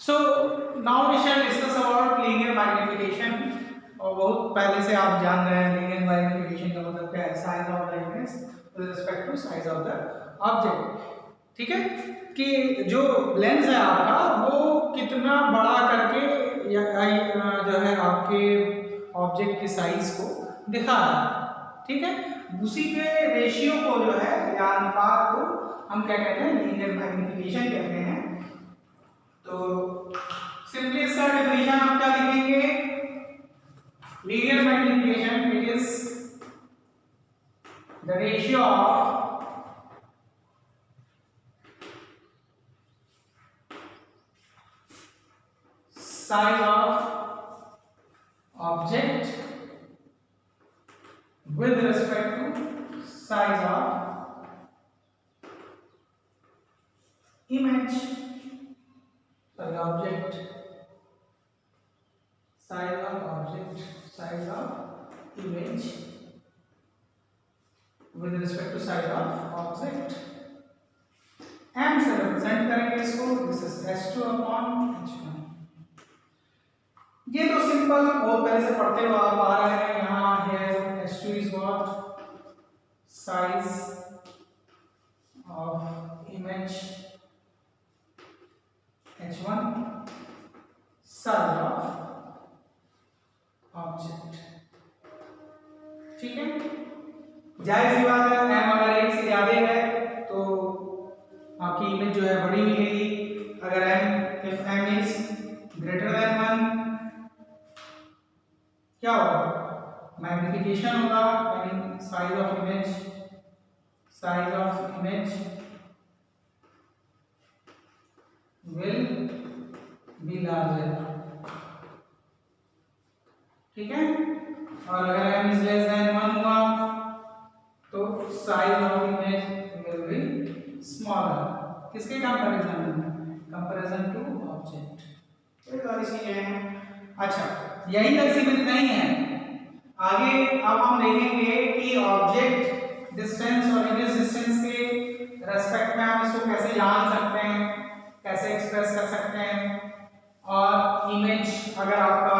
So now we shall discuss about linear magnification। और बहुत पहले से आप जान रहे हैं linear magnification का मतलब क्या है, size of the image with respect to size of the object। ठीक है कि जो लेंस है आपका वो कितना बड़ा करके या जो है आपके ऑब्जेक्ट की साइज को दिखा रहा है। ठीक है, उसी के रेशियो को जो है या अनुपात को हम क्या कहते हैं, लीनियर मैग्निफिकेशन कहते हैं। तो सिंपली इसका डेफिनेशन आप क्या लिखेंगे, linear magnification it is the ratio of size of object with respect to size of image। Sorry, object, size of object, size of image with respect to size of object। m से represent करेंगे इसको, this is h2 upon h1। ये तो simple बहुत पहले से पढ़ते हुए आप आ रहे हैं। यहाँ है h2 is what, size of image, h1 size of object। ठीक है, जाहिर सी बात है m अगर एक से ज्यादा है तो आपकी इमेज जो है बड़ी मिलेगी। अगर if m is greater than 1 क्या होगा, मैग्निफिकेशन होगा, यानी size of image will be larger. ठीक है, और अगर m इज लेस देन 1 हुआ तो size of image will be smaller. किसके कंपैरिजन टू ऑब्जेक्ट। ये सारी चीजें हैं। अच्छा, यही तक सीमित नहीं है, आगे अब हम देखेंगे कि ऑब्जेक्ट डिस्टेंस और इमेज डिस्टेंस के रेस्पेक्ट में हम इसको कैसे जान सकते हैं, कैसे एक्सप्रेस कर सकते हैं। और इमेज अगर आपका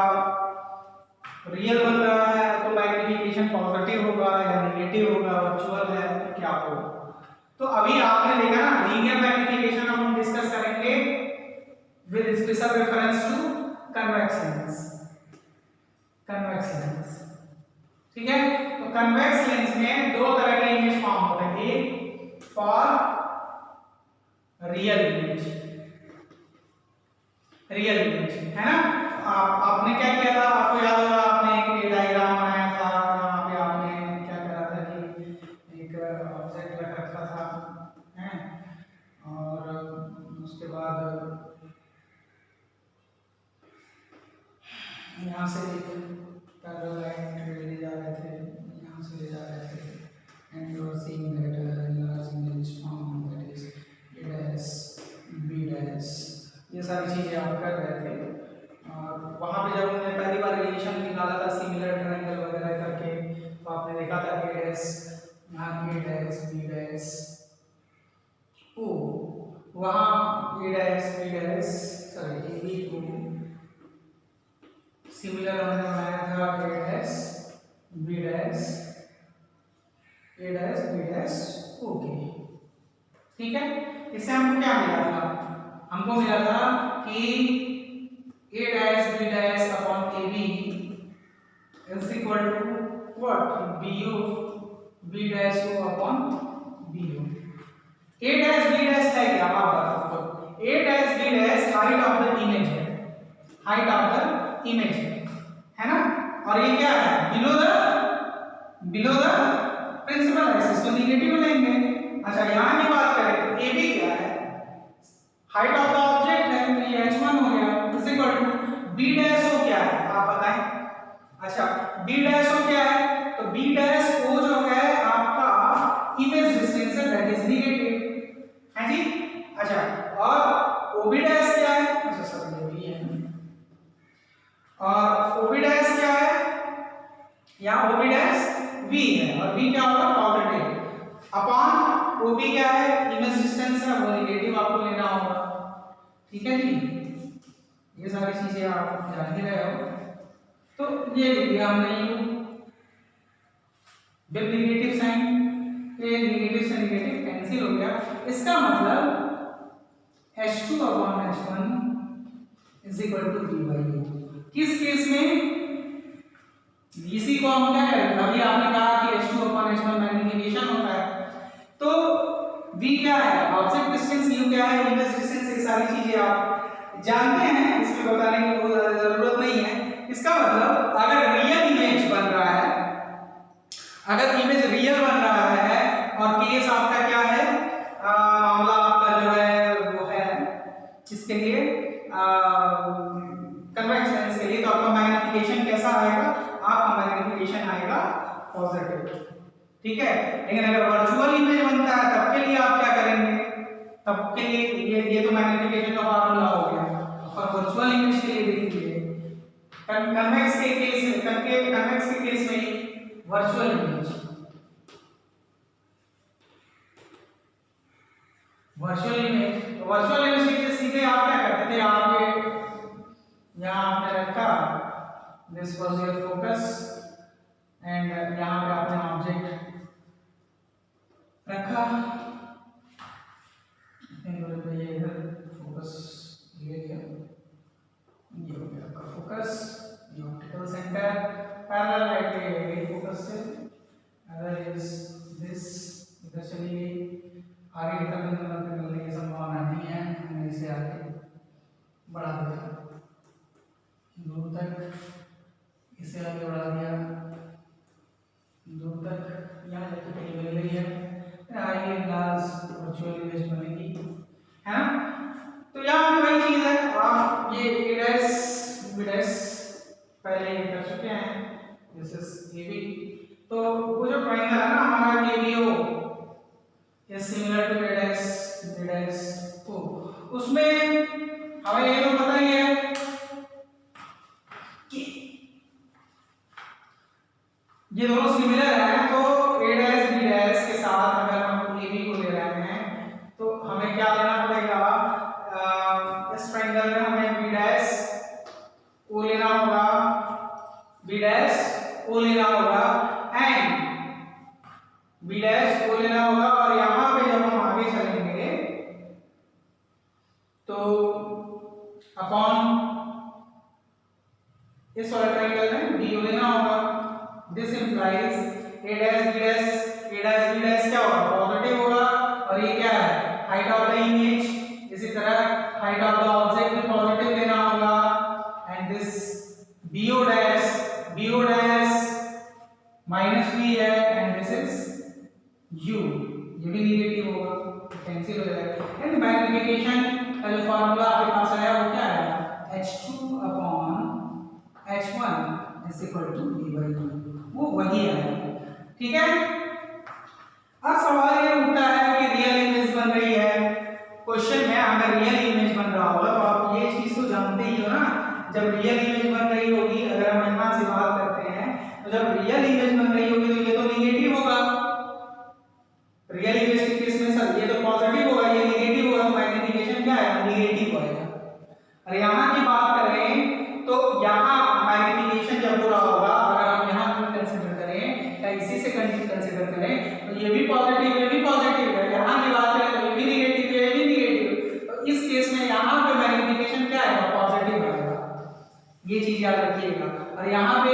रियल बन रहा है तो मैग्निफिकेशन पॉजिटिव होगा या नेगेटिव होगा, वर्चुअल है तो क्या होगा। तो अभी आपने देखा ना, लीनियर मैग्निफिकेशन हम डिस्कस करेंगे with special reference to convex lens. ठीक है, तो कन्वेक्स लेंस में दो तरह के इमेज फॉर्म होते हैं, एक फॉर रियल इमेज है ना। आपने क्या किया था, आपको याद होगा, आपने एक डायग्राम बनाया था, यहाँ पे आपने क्या करा था कि एक ऑब्जेक्ट रख रखा था है, और उसके बाद यहाँ से एक पैरेलल लाइन ले जा रहे थे, यहाँ से ले जा रहे थे, and you are seeing that large image form that is a dash b dash। ये सारी चीजें आप कर रहे थे, और वहाँ पे जब हमने पहली बार रिलेशन निकाला था सिमिलर ट्रायंगल वगैरह करके, तो आपने देखा था a dash, यहाँ a dash b dash o, वहाँ a dash b dash sorry a b o similar हमने बनाया था a dash b dash okay. ठीक है, इससे हमको क्या मिला था, हमको मिला था कि a dash b dash upon ab is equal to what, b dash o upon bu। a dash b dash है क्या, आप बताओ। a dash b dash height of the image है ना, और ये क्या है, बिलो द प्रिंसिपल एक्सिस, तो नेगेटिव लेंगे। अच्छा, यहाँ की बात करें तो AB क्या है, हाइट ऑफ द ऑब्जेक्ट है, तो ये h1 हो गया, is equal to b dash o क्या है, आप बताएं। अच्छा, b डैश o क्या है, तो b डैश o जो है आपका इमेज डिस्टेंस है, दैट इज नेगेटिव है जी। अच्छा, और ob डैश क्या है, अच्छा सॉरी ये भी है, और ob डैश क्या है, यहाँ ob डैश v है, और v क्या होगा, पॉजिटिव, अपॉन ob क्या है, इमेज डिस्टेंस है, वो नेगेटिव आपको लेना होगा। ठीक है जी, ये सारी चीजें आप जान ही रहे हो। तो ये लिख दिया हमने यू विद नेगेटिव साइन, ये नेगेटिव से नेगेटिव कैंसिल हो गया। इसका मतलब H2/H1 is equal to V by U। किस केस में? VC को हम क्या करेंगे? अभी आपने कहा कि H2/H1 मैग्नीफिकेशन होता है, तो V क्या है? ऑब्जेक्ट डिस्टेंस, U क्या है? Image distance. ये सारी चीजें आप जानते हैं, इसमें बताने की बहुत ज्यादा जरूरत नहीं है। इसका मतलब अगर रियल इमेज बन रहा है, अगर इमेज रियल बन रहा है और केस आपका क्या है, मामला आपका जो है वो है इसके लिए कन्वेक्स लेंस के लिए, तो आपका मैग्नीफिकेशन कैसा आएगा? आपका मैग्नीफिकेशन आएगा पॉजिटिव, ठीक है। लेकिन अगर वर्चुअल इमेज बनता है तब के लिए आप क्या करेंगे? तब के लिए ये तो मैग्नीफिकेशन का फार्मूला हो गया, और वर्चुअल इमेज के लिए देखिए कन्वेक्स के केस में वर्चुअल इमेज, वर्चुअल इमेज के लिए सीधे आप क्या करते थे? आपके यहाँ आपने रखा this was your focus and यहाँ पे आपने ऑब्जेक्ट रखा, ये इधर फोकस ले लिया, ये हो गया आपका फोकस, ये ऑप्टिकल सेंटर पैरेलल राइट के फोकस से, अदर इज दिस इधर चली गई, आगे की तरफ मिलने की संभावना नहीं है, हमने इसे आगे बढ़ा दिया दूर तक, इसे आगे बढ़ा दिया दूर तक, यहाँ तक कहीं मिल रही है, आगे लास्ट वर्चुअल इमेज बनेगी, है ना। तो यहाँ पे वही चीज है, आप ये A डैश B डैश पहले कर चुके हैं, दिस इज AB। तो वो जो ट्रायंगल है ना हमारा ABO is similar to A dash B dash, तो उसमें हमें ये तो पता ही है कि ये दोनों सिमिलर हैं, तो A डैश B डैश के साथ अगर हम AB को ले रहे हैं तो हमें क्या लेना पड़ेगा? इस ट्रायंगल में हमें B डैश O लेना होगा, B डैश O लेना होगा एंड B डैश O लेना होगा, और यहाँ पे जब हम आगे चलेंगे तो अपॉन इस वाले ट्रायंगल में BO लेना होगा। This implies A dash B dash क्या होगा? पॉजिटिव होगा, और ये क्या है? हाइट ऑफ द इमेज, इसी तरह हाइट ऑफ द ऑब्जेक्ट भी पॉजिटिव लेना होगा, and this BO dash minus B है, एंड दिस इज U, ये भी नेगेटिव होगा, कैंसिल हो जाएगा। एंड मैग्नीफिकेशन का जो फार्मूला आपके पास आया वो क्या आया? H2/H1 is equal to V by U, वो वही है, ठीक है। अब सवाल ये उठता है कि रियल इमेज बन रही है, क्वेश्चन में अगर रियल इमेज बन रहा होगा तो आप ये चीज तो जानते ही हो ना, जब रियल इमेज बन रही होगी, अगर हम यहाँ से बात करते हैं तो जब रियल इमेज बन रही होगी तो ये तो नेगेटिव होगा, रियल इमेज के केस में सर ये तो पॉजिटिव होगा, ये नेगेटिव होगा, तो मैग्नीफिकेशन क्या है? नेगेटिव आएगा। और यहाँ की बात करें तो यहाँ मैग्नीफिकेशन जब हो रहा होगा, अगर हम यहाँ कंसीडर करें या इसी से कंसीडर करें तो ये भी पॉजिटिव है, यहाँ की बात करें तो ये भी नेगेटिव, तो इस केस में यहाँ पे मैग्नीफिकेशन क्या आएगा? पॉजिटिव आएगा, ये चीज याद रखिएगा। और यहाँ पे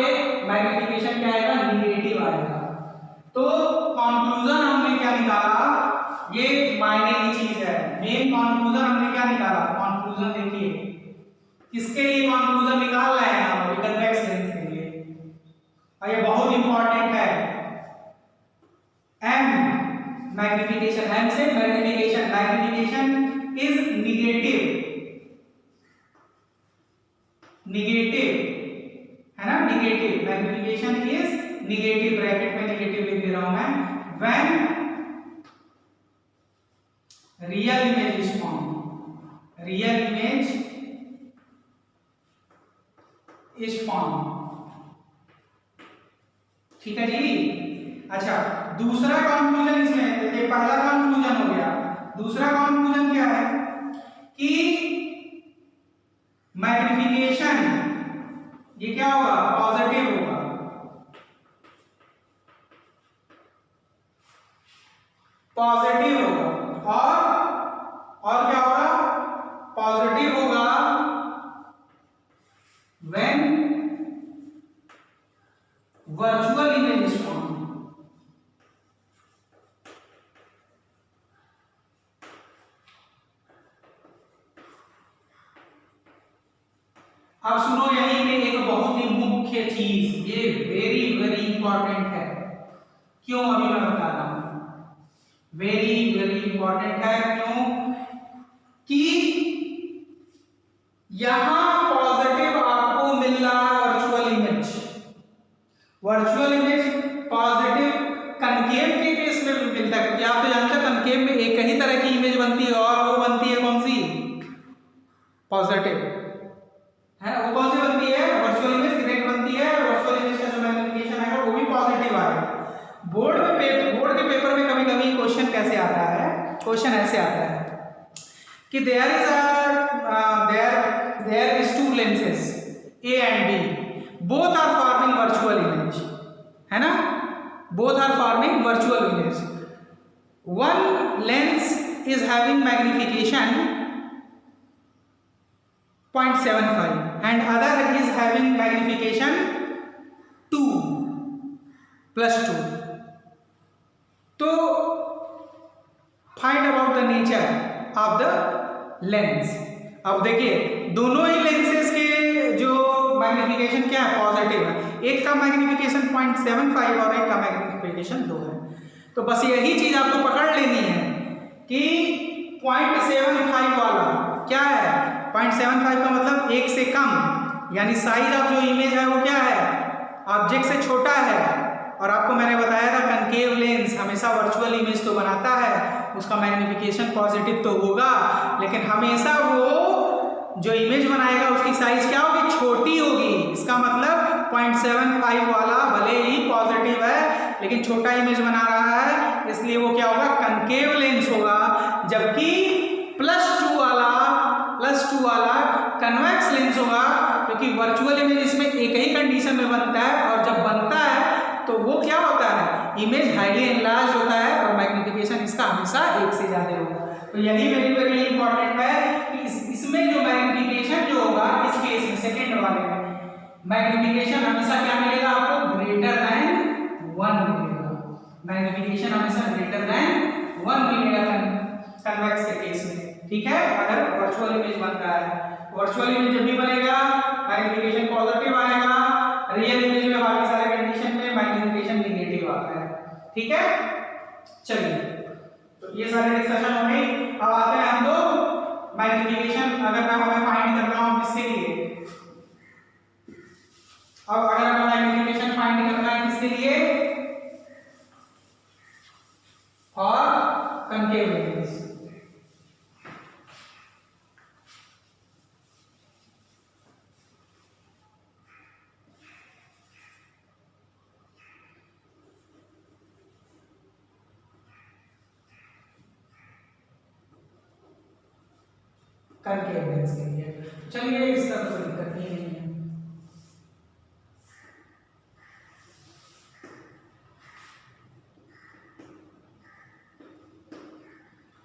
मैग्नीफिकेशन क्या आएगा? नेगेटिव आएगा। तो कंक्लूजन हमने क्या निकाला? ये मायने की चीज है, मेन कंक्लूजन हमने क्या निकाला? कंक्लूजन देखिए, किसके लिए कंक्लूजन निकाल रहे हैं हम? अभी कन्वेक्स लेंस के लिए, और ये बहुत इंपॉर्टेंट है। M मैग्नीफिकेशन, M से मैग्नीफिकेशन इज नेगेटिव है ना, negative magnification is negative, bracket में नेगेटिव लिख दे रहा हूं मैं, when real image is form, real image is form, ठीक है जी। अच्छा, दूसरा कंक्लूजन इसमें, देखिए पहला कंक्लूजन हो गया, दूसरा कंक्लूजन क्या है कि मैग्निफिकेशन ये क्या होगा, पॉजिटिव होगा, पॉजिटिव होगा। और क्या होगा, पॉजिटिव होगा when virtual image is form. अब सुनो, यहीं पे एक बहुत ही मुख्य चीज, ये वेरी वेरी इंपॉर्टेंट है। क्यों, अभी मैं बता रहा हूं। वेरी वेरी इंपॉर्टेंट है, क्यों कि यहां पॉजिटिव आपको मिल रहा है virtual image. Virtual image positive concave के केस में भी मिलता है, क्योंकि आप तो जानते हैं कनकेव में एक ही तरह की इमेज बनती है, और वो बनती है कौन सी, पॉजिटिव है। वो कौन सी बनती है, वर्चुअल इमेज डायरेक्ट बनती है। वर्चुअल इमेज का जो मैग्निफिकेशन है वो भी पॉजिटिव आएगा। बोर्ड के पेपर में कभी कभी क्वेश्चन कैसे आता है, क्वेश्चन ऐसे आता है कि there is two lenses A and B, both are forming virtual image, है ना, both are forming virtual image. One lens is having magnification 0.75 and other is having magnification 2 +2. तो find about the nature of the lens. अब देखिए दोनों ही lenses के जो magnification क्या है, पॉजिटिव है। एक का मैग्निफिकेशन 0.75 और एक का मैग्निफिकेशन 2 है। तो बस यही चीज आपको पकड़ लेनी है कि 0.75 वाला क्या है, 0.75 का मतलब एक से कम, यानी साइज ऑफ जो इमेज है वो क्या है, ऑब्जेक्ट से छोटा है। और आपको मैंने बताया था कनकेव लेंस हमेशा वर्चुअल इमेज तो बनाता है, उसका मैग्निफिकेशन पॉजिटिव तो होगा, लेकिन हमेशा वो जो इमेज बनाएगा उसकी साइज क्या होगी, छोटी होगी। इसका मतलब 0.75 वाला भले ही पॉजिटिव है लेकिन छोटा इमेज बना रहा है, इसलिए वो क्या होगा, कनकेव लेंस होगा। जबकि +2 वाला कन्वेक्स लेंस होगा, क्योंकि वर्चुअल इमेज इसमें एक ही कंडीशन में बनता है, और जब बनता है तो वो क्या होता है, इमेज हाईली एनलार्ज होता है और मैग्निफिकेशन इसका हमेशा 1 से ज्यादा होगा। तो यही वेरी वेरी इंपॉर्टेंट है कि इसमें जो मैग्निफिकेशन जो होगा, इस केस में सेकंड वाले में मैग्निफिकेशन हमेशा क्या मिलेगा आपको, ग्रेटर देन 1 मिलेगा। मैग्निफिकेशन हमेशा ग्रेटर देन 1 मिलेगा कन्वेक्स के केस में, ठीक है। अगर वर्चुअल इमेज बन रहा है, वर्चुअल इमेज जब भी बनेगा मैग्निफिकेशन पॉजिटिव आएगा, रियल इमेज में बाकी सारे कंडीशन में मैग्निफिकेशन नेगेटिव आता है, ठीक है। चलिए, तो ये सारे डिस्कशन हो गई। अब आते हैं हम लोग मैग्निफिकेशन, अगर मैं हमें फाइंड करना हो किसके लिए, अब अगर हमें मैग्निफिकेशन फाइंड करना है किसके लिए, और कनकेव लेंस। कनकेव लेंस के लिए चलिए, इसका कोई दिक्कत नहीं है।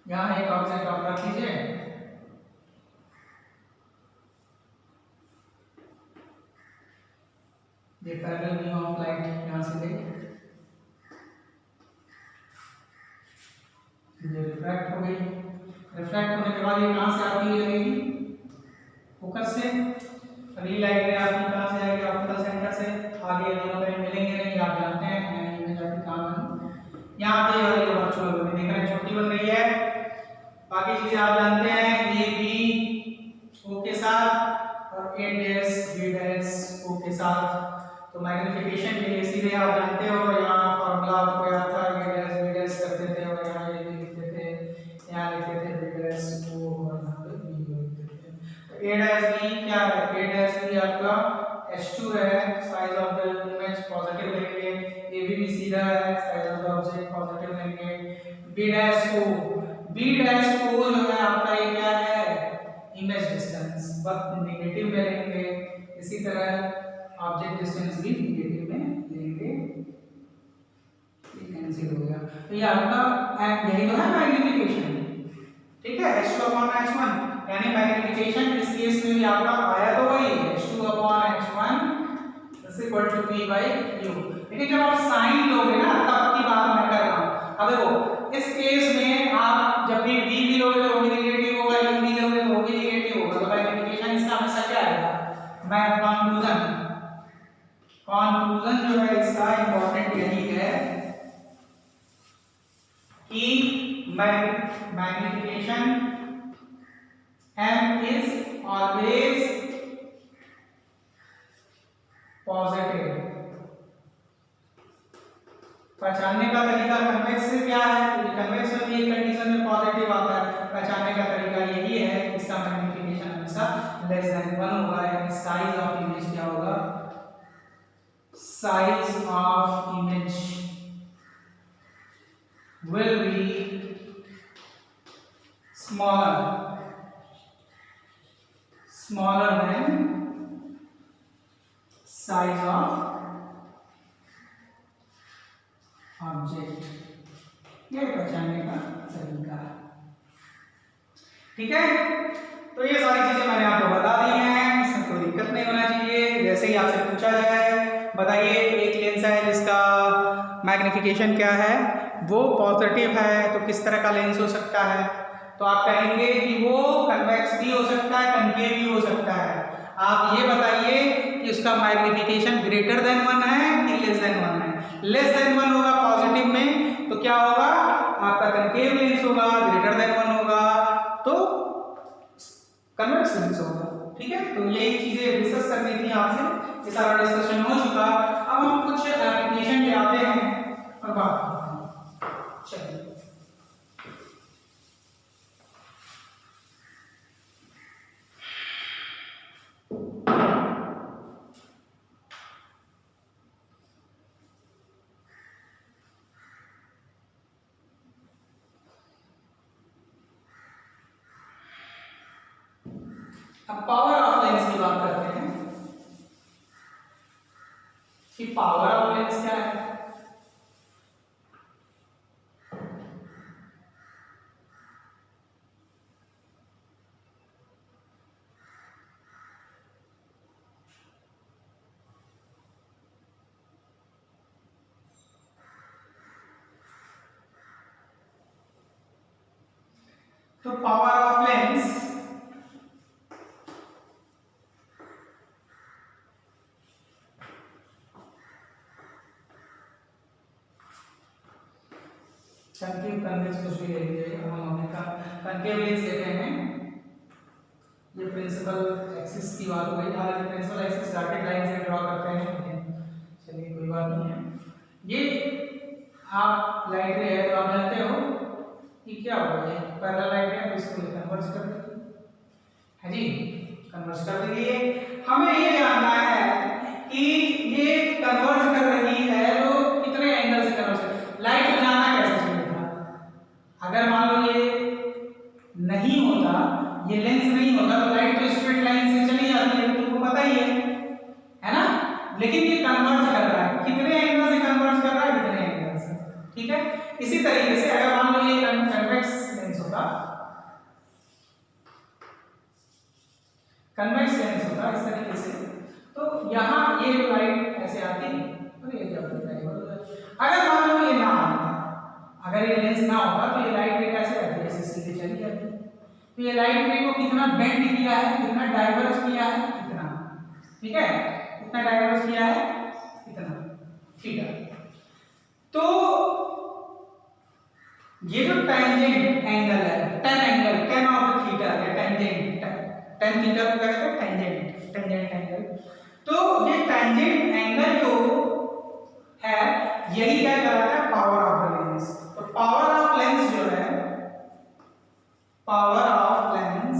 यहाँ एक ऑब्जेक्ट आप रख लीजिए, ये पैरेलल बीम ऑफ लाइट यहाँ से देख, ये रिफ्रैक्ट हो गई। रिफ्रैक्ट होने के बाद ये कहाँ से आती है, लगेगी फोकस से। अगली लाइट में आपकी कहाँ से आएगी, ऑप्टिकल सेंटर से। आगे दोनों कहीं मिलेंगे नहीं, आप जानते हैं इमेज आपकी कहाँ बनी, यहाँ पे और ये वर्चुअल बनी, देख रहे हैं छोटी बन रही है। बाकी चीजें आप जानते हैं, ए बी ओ के साथ और ए डैश बी डैश ओ के साथ। तो मैग्निफिकेशन के लिए सीधे आप जानते हो, यहाँ फॉर्मूला आपको याद था, ए डैश बी डैश करते थे और यहाँ ए बी लिखते थे, यहाँ लिखते थे बी डैश ओ और यहाँ पे बी लिखते थे। तो ए डैश बी क्या है, ए डैश बी आपका H2 है, size of the image positive लेंगे। ए बी सीधा है, size of the object positive लेंगे। बी डैश ओ जो है आपका, ये क्या है, इमेज डिस्टेंस वक्त नेगेटिव में लेंगे, इसी तरह ऑब्जेक्ट डिस्टेंस भी नेगेटिव में लेंगे। ये कैंसिल हो गया। तो ये आपका यही तो है मैग्नीफिकेशन, ठीक है, h2/h1 यानी मैग्नीफिकेशन इस केस में भी आपका आया तो वही h2/h1 v/u। लेकिन जब आप साइन लोगे ना तब की बात मैं कर रहा हूं। अब देखो इस केस में आप जब भी v भी लोगे तो वो भी नेगेटिव होगा, u भी लोगे तो वो भी नेगेटिव होगा। तो मैग्नीफिकेशन इसका हमेशा क्या आएगा? मैं कंक्लूजन जो है इसका इंपॉर्टेंट यही है कि magnification m is always positive। पहचानने का तरीका कन्वेक्स से क्या है? तो कन्वेक्स में भी एक कंडीशन में पॉजिटिव आता है। पहचानने का तरीका यही है कि इसका मैग्नीफिकेशन हमेशा लेस देन 1 होगा, यानी साइज ऑफ इमेज क्या होगा? Size of image will be smaller than size of object। ये पहचानने का तरीका है, ठीक है। तो ये सारी चीजें मैंने आपको बता दी हैं, इसमें कोई दिक्कत नहीं होना चाहिए। जैसे ही आपसे पूछा जाए बताइए एक लेंस है जिसका मैग्नीफिकेशन क्या है, वो पॉजिटिव है, तो किस तरह का लेंस हो सकता है? तो आप कहेंगे कि वो कन्वेक्स भी हो सकता है, कनकेव भी हो सकता है। आप ये बताइए कि उसका मैग्नीफिकेशन ग्रेटर देन 1 है कि लेस देन 1 है? लेस देन 1 होगा पॉजिटिव में, तो क्या होगा? आपका कनकेव लेंस होगा। ग्रेटर देन 1 होगा तो कन्वेक्स लेंस होगा, ठीक है। तो यही चीजें डिस्कस करनी थी आपसे, ये सारा डिस्कशन हो चुका। अब हम कुछ एप्लीकेशन पे आते हैं और बात करते हैं। चलिए अब पावर ऑफ लेंस की बात करते हैं कि पावर ऑफ लेंस क्या है। तो power of lens concave convex कुछ भी ले लीजिए। हम हमने कंकेव लेंस लेते हैं, ये प्रिंसिपल एक्सिस की बात हो गई। हालांकि प्रिंसिपल एक्सिस डॉटेड लाइन से ड्रॉ करते हैं, लेकिन चलिए कोई बात नहीं है। ये आप लाइट रे है तो आप जानते हो कि क्या होगा, ये पैरेलल लाइट है, तो इसको कन्वर्ज कर दीजिए, है जी, कन्वर्ज कर दीजिए। हमें ये जानना है कि ये कन्वर्ज कर रही है तो कितने एंगल से कन्वर्ज कर, लाइट बनाना कैसे चाहिए था? अगर मान लो ये नहीं होता, ये लेंस नहीं होता, तो लाइट तो स्ट्रेट लाइन से चली जाती है, तुमको पता ही है ना। लेकिन ये कन्वर्ज कर रहा है, कितने एंगल से कन्वर्ज कर रहा है? कितने एंगल से, ठीक है। इसी तरीके से अगर मान लो ये कन्वेक्स लेंस होता, कन्वेक्स लेंस होता इस तरीके से, तो यहाँ ये लाइट ऐसे आती और ये जाती। अगर मान लो ये ना आता, अगर ये लेंस ना होता तो ये लाइट रे कैसे आती है? ऐसे सीधे चली जाती। तो ये लाइट रे को कितना बेंड किया है, कितना डाइवर्ज किया है, कितना, ठीक है, कितना डाइवर्ज किया है, कितना, ठीक है। तो ये जो टेंजेंट एंगल है, tan angle, tan of theta है, टेंजेंट, tan थीटा को कहते हैं टेंजेंट एंगल। तो ये टेंजेंट एंगल जो है यही क्या कहलाता है? Power of the lens. तो पावर ऑफ लेंस जो है, power of lens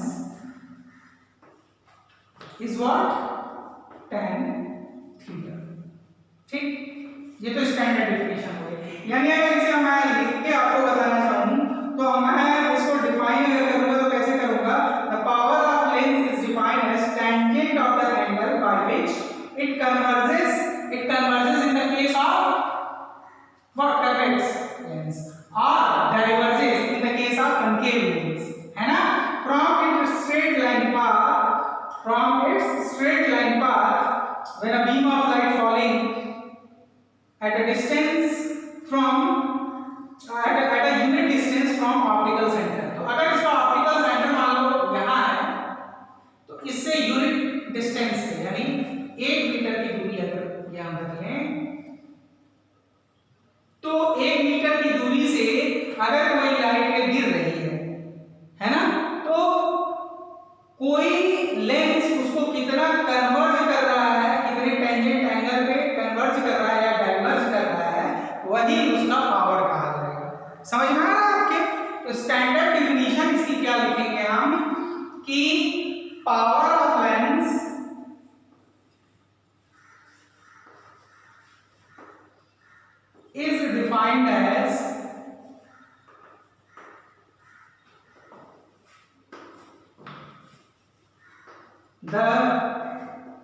is what? tan theta, ठीक। ये तो स्टैंडर्ड डेफिनेशन हो गई। यानी अगर इसे मैं लिख के आपको बताना चाहूं तो मैं इसको डिफाइन अगर करूंगा तो कैसे करूंगा? The power of tangent of the angle by which it converges in the case of what convex lens or diverges in the case of concave lens, है ना? From its straight line path when a beam of light falling at a distance from at a unit distance from optical center, तो अगर इसका optical centre मान लो यहाँ है तो इससे यूनिट डिस्टेंस से यानी 1 मीटर की दूरी अगर यहाँ रख लें तो 1 मीटर की दूरी से अगर कोई लाइट गिर रही है ना, तो कोई लेंस उसको कितना कन्वर्ज कर रहा है, कितने टेंजेंट एंगल पे कन्वर्ज कर रहा है या डाइवर्ज कर रहा है, वही उसका पावर कहा जाएगा। समझ में आ रहा है आपके? तो स्टैंडर्ड डिफिनीशन इसकी क्या लिखेंगे हम कि power of lens is defined as the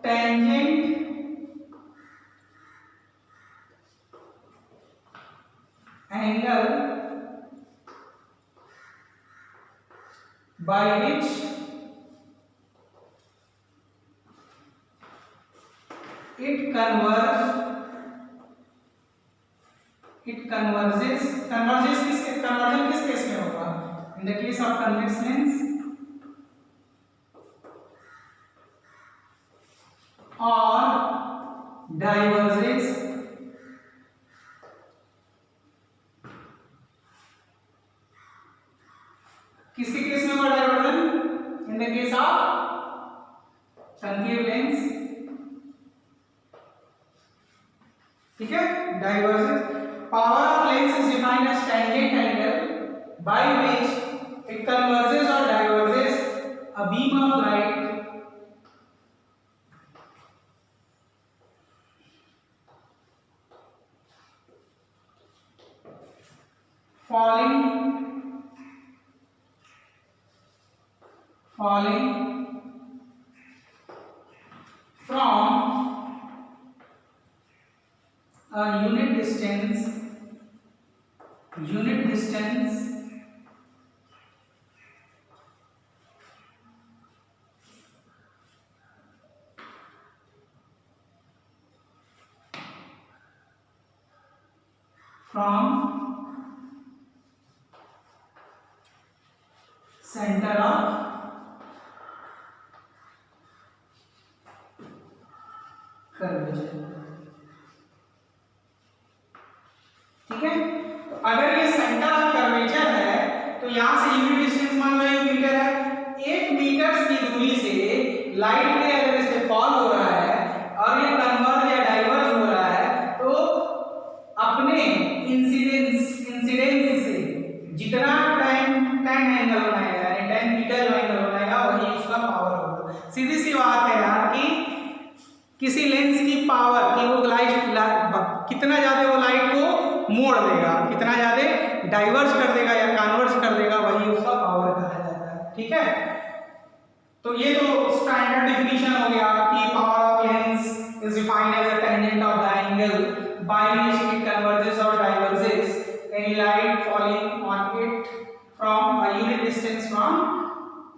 tangent angle by which it converges conversion किस केस में होगा? In the case of convex lens or diverges किसके केस में होगा diversion? In the case of concave lens, ठीक है? Divergence power of lens is defined as tangent angle by which it converges or diverges a beam of light falling from a unit distance from center of curvature। ठीक है? तो अगर ये centre of curvature है तो यहां से unit distance मान लो 1 मीटर है, 1 मीटर की दूरी से लाइट में अगर इस पे फॉल हो रहा है और ये कन्वर्ज या डाइवर्ज हो रहा है तो अपने इंसिडेंस से जितना tan एंगल बनाएगा यानी tan थीटा जो एंगल बनाएगा वही उसका पावर होगा। सीधी सी बात है यार कि किसी लेंस की पावर कि वो लाइट कितना ज्यादा वो लाइट को मोड़ देगा, कितना ज्यादा डाइवर्स कर देगा या कन्वर्स कर देगा, वही उसका पावर कहा जाता है। ठीक है? तो ये तो स्टैंडर्ड डिफिनीशन हो गया कि power of lens is defined as a tangent of the angle by which it converges और diverges any light falling on it from a unit distance from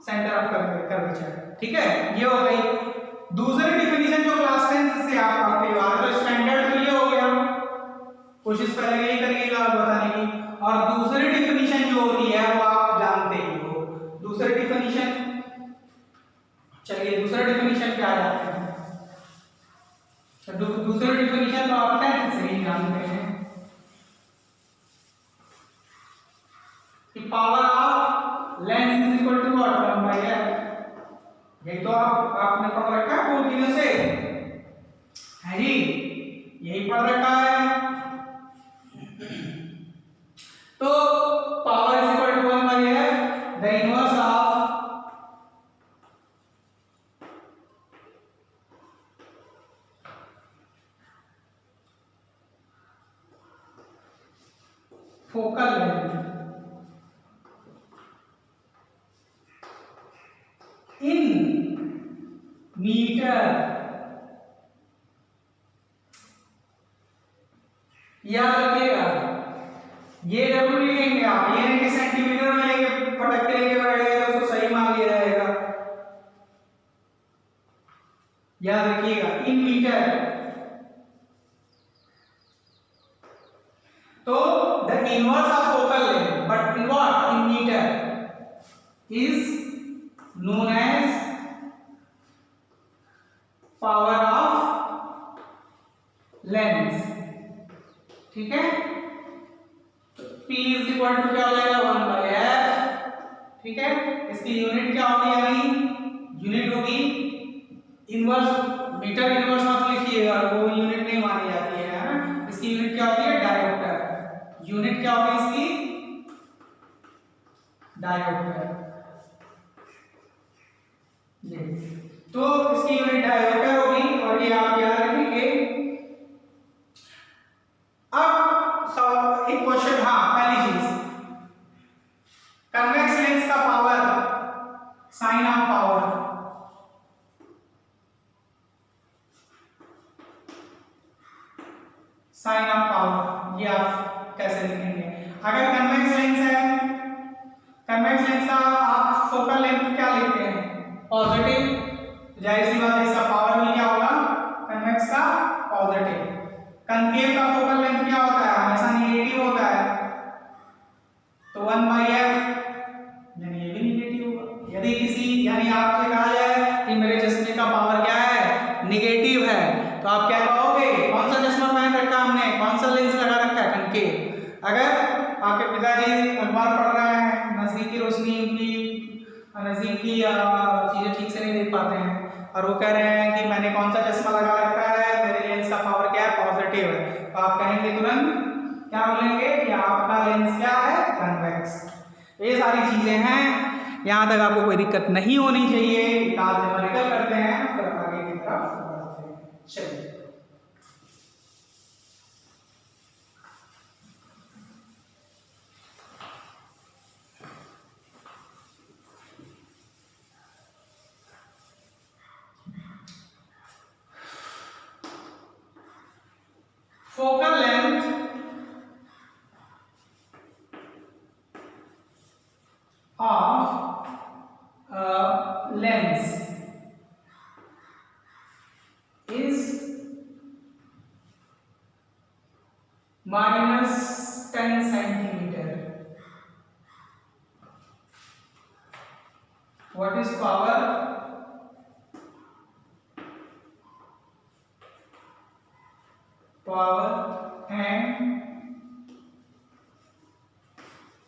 centre of curvature. ठीक है? ये हो गई दूसरी डिफिनीशन जो क्लास 10 से आप आपके बात तो स्टैंडर्ड तो ये हो गया, कोशिश पहले यही करिएगा बताने की। और दूसरी डिफिनीशन जो होती है वो आप जानते ही हो। दूसरी डिफिनीशन, चलिए दूसरा डिफिनीशन क्या है? दूसरी डिफिनीशन तो आप 10 से ही जानते हैं कि power of lens is equal to what 1/f। यही तो आपने पढ़ रखा है बहुत दिनों से, है जी? यही पढ़ रखा है। तो power is equal to 1/f the inverse of focal length in metre, याद रखिएगा ये जरूर लिखेंगे आप, ये नहीं कि सेंटीमीटर में लेके पटक के लेके बैठ गए तो उसको सही मान लिया जाएगा। याद रखिएगा इन मीटर। तो the inverse of focal length but in what, in metre is known as power of lens। ठीक है, तो P इज इक्वल टू क्या हो जाएगा 1 बाय F। ठीक है, इसकी यूनिट क्या होगी, यानी यूनिट होगी इनवर्स, मीटर इनवर्स मत लिखिएगा, वो यूनिट नहीं मानी जाती है ना। इसकी यूनिट क्या होती है डायोप्टर। यूनिट क्या होगी इसकी डायोप्टर। ये तो इसकी यूनिट डायोप्टर होगी और ये आप याद रखेंगे। अब एक क्वेश्चन, हाँ पहली चीज, कन्वेक्स लेंस का power, sign of power. Sign of power ये आप कैसे लिखेंगे? अगर कन्वेक्स लेंस है, कन्वेक्स लेंस का आप फोकल लेंथ क्या लिखते हैं, पॉजिटिव। जाहिर सी बात है इसका पावर भी क्या होगा, कन्वेक्स का पॉजिटिव। कनकेव का फोकल लेंथ क्या होता है, हमेशा नेगेटिव होता है, तो 1 बाय F, यानी ये भी नेगेटिव होगा। यदि किसी, यानी आपसे कहा जाए कि मेरे चश्मे का पावर क्या है, नेगेटिव है, तो आप क्या कहोगे, कौन सा चश्मा पहन रखा है हमने, कौन सा लेंस लगा रखा है, कनकेव। अगर आपके पिताजी अखबार पढ़ रहे हैं, नजदीक की रोशनी उनकी, नजदीक की चीजें ठीक से नहीं देख पाते हैं और वो कह रहे हैं कि मैंने कौन सा चश्मा लगा रखा है, मेरे लेंस का पावर क्या है, पॉजिटिव है, तो आप कहेंगे तुरंत क्या बोलेंगे कि आपका लेंस क्या है, कन्वेक्स। ये सारी चीजें हैं, यहाँ तक आपको कोई दिक्कत नहीं होनी चाहिए। एक आध न्यूमेरिकल करते हैं फिर आगे की तरफ बढ़ते हैं। चलिए focal length of lens is minus 10 centimeter. What is power? Power and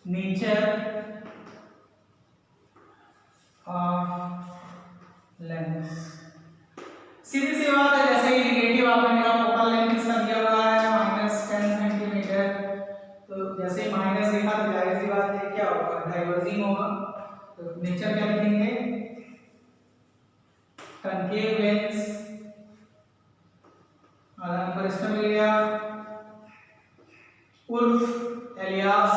nature of lens। सीधी सी बात है, जैसे ही नेगेटिव आपने देखा फोकल लेंथ इसका दिया हुआ है -10 सेंटीमीटर, तो जैसे ही माइनस देखा तो जाहिर सी बात है क्या होगा, डाइवर्जिंग होगा। तो नेचर क्या लिखेंगे, कनकेव लेंस, और नंबर इसमें मिल गया उर्फ एलियास,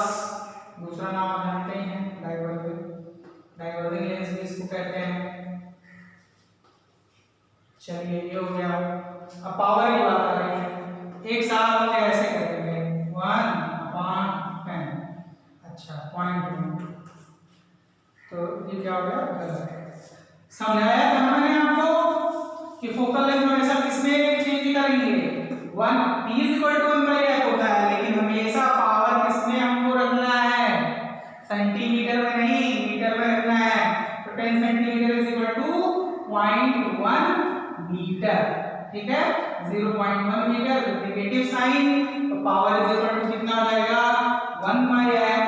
दूसरा नाम आप जानते हैं डाइवर्जिंग लेंस भी इसको कहते हैं। चलिए ये हो गया। अब पावर की बात आ रही है, एक साथ हम ऐसे करेंगे 1/10। अच्छा 0.1, तो ये क्या हो गया, गलत है। समझाया था मैंने आपको कि फोकल लेंथ हमेशा किसमें चेंज करेंगे, 1 P = 1/F होता है, लेकिन हमेशा पावर किसमें हमको रखना है, सेंटीमीटर में नहीं, मीटर में रखना है। तो 10 सेंटीमीटर = 0.1 मीटर। ठीक है, 0.1 मीटर विद नेगेटिव साइन, तो पावर = कितना हो जाएगा, 1/F,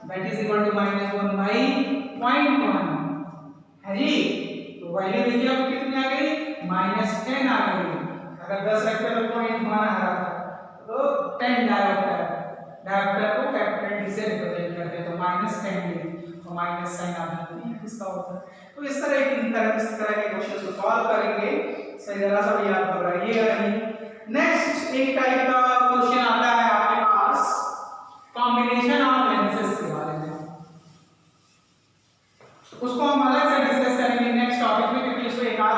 that is equal to -1/0.1 है जी। तो वैल्यू देखिए अब कितनी आ गई, -10 आ गई। अगर 10 रखते तो पॉइंट माना आ रहा था, तो 10 डायोप्टर को कैपिटल डी से रिप्रेजेंट करते हैं, तो -10 तो माइनस साइन आ जाता है, किसका होता है। तो इस तरह के क्वेश्चन को सॉल्व करेंगे। सही जरा सा याद बनाइएगा नहीं। नेक्स्ट एक टाइप का क्वेश्चन आता है आपके पास कॉम्बिनेशन ऑफ लेंसेज के बारे में, उसको हम अलग से डिस्कस करेंगे नेक्स्ट टॉपिक में, क्योंकि इसमें एक आध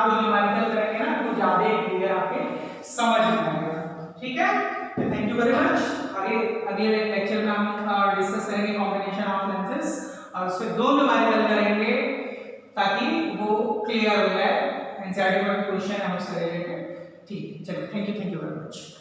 यू वेरी मच। आगे अगले लेक्चर में हम डिस्कस करेंगे कॉम्बिनेशन ऑफ लेंसेज और उसमें दो न्यूमेरिकल करेंगे ताकि वो क्लियर हो जाए एनसीईआरटी का क्वेश्चन है उससे रिलेटेड। ठीक, चलो थैंक यू वेरी मच।